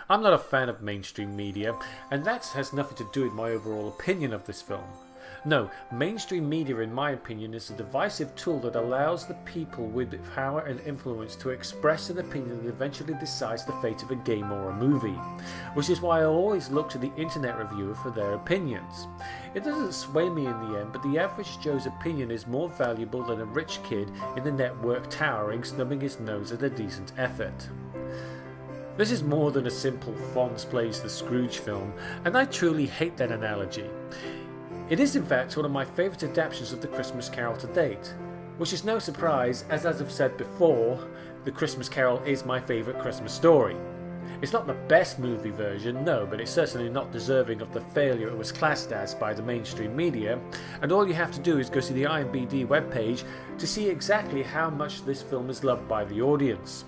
I'm not a fan of mainstream media, and that has nothing to do with my overall opinion of this film. No, mainstream media in my opinion is a divisive tool that allows the people with power and influence to express an opinion that eventually decides the fate of a game or a movie, which is why I always look to the internet reviewer for their opinions. It doesn't sway me in the end, but the average Joe's opinion is more valuable than a rich kid in the network towering, snubbing his nose at a decent effort. This is more than a simple Fonz plays the Scrooge film, and I truly hate that analogy. It is in fact one of my favourite adaptations of the Christmas Carol to date, which is no surprise as I've said before, the Christmas Carol is my favourite Christmas story. It's not the best movie version, no, but it's certainly not deserving of the failure it was classed as by the mainstream media, and all you have to do is go to the IMDb webpage to see exactly how much this film is loved by the audience.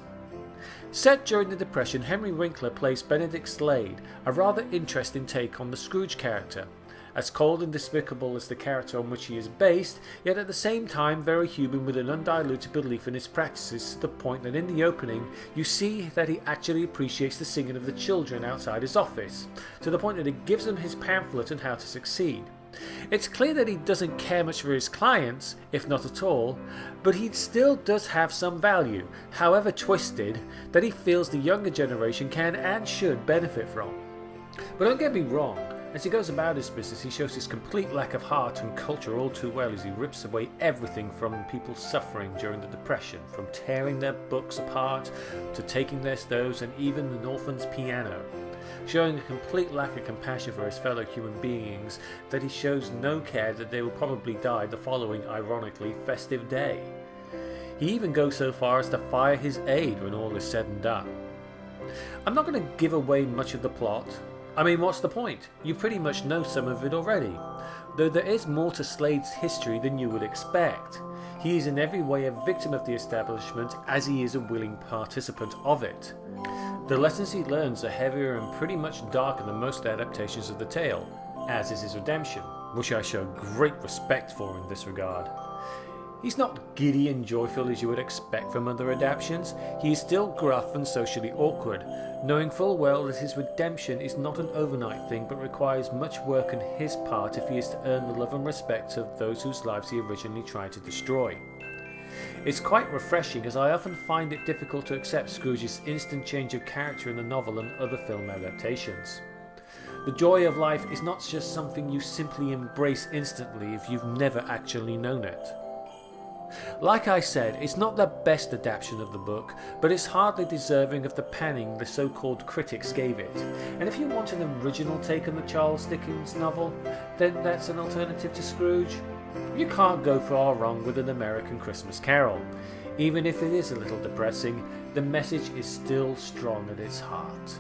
Set during the Depression, Henry Winkler plays Benedict Slade, a rather interesting take on the Scrooge character. As cold and despicable as the character on which he is based, yet at the same time very human with an undiluted belief in his practices to the point that in the opening you see that he actually appreciates the singing of the children outside his office, to the point that he gives them his pamphlet on how to succeed. It's clear that he doesn't care much for his clients, if not at all, but he still does have some value, however twisted, that he feels the younger generation can and should benefit from. But don't get me wrong, as he goes about his business he shows his complete lack of heart and culture all too well as he rips away everything from people suffering during the Depression, from tearing their books apart to taking their stoves and even an orphan's piano. Showing a complete lack of compassion for his fellow human beings, that he shows no care that they will probably die the following, ironically, festive day. He even goes so far as to fire his aide when all is said and done. I'm not going to give away much of the plot. I mean, what's the point? You pretty much know some of it already, though there is more to Slade's history than you would expect. He is in every way a victim of the establishment as he is a willing participant of it. The lessons he learns are heavier and pretty much darker than most adaptations of the tale, as is his redemption, which I show great respect for in this regard. He's not giddy and joyful as you would expect from other adaptations. He is still gruff and socially awkward, knowing full well that his redemption is not an overnight thing but requires much work on his part if he is to earn the love and respect of those whose lives he originally tried to destroy. It's quite refreshing, as I often find it difficult to accept Scrooge's instant change of character in the novel and other film adaptations. The joy of life is not just something you simply embrace instantly if you've never actually known it. Like I said, it's not the best adaptation of the book, but it's hardly deserving of the panning the so-called critics gave it. And if you want an original take on the Charles Dickens novel, then that's an alternative to Scrooge. You can't go far wrong with an American Christmas Carol. Even if it is a little depressing, the message is still strong at its heart.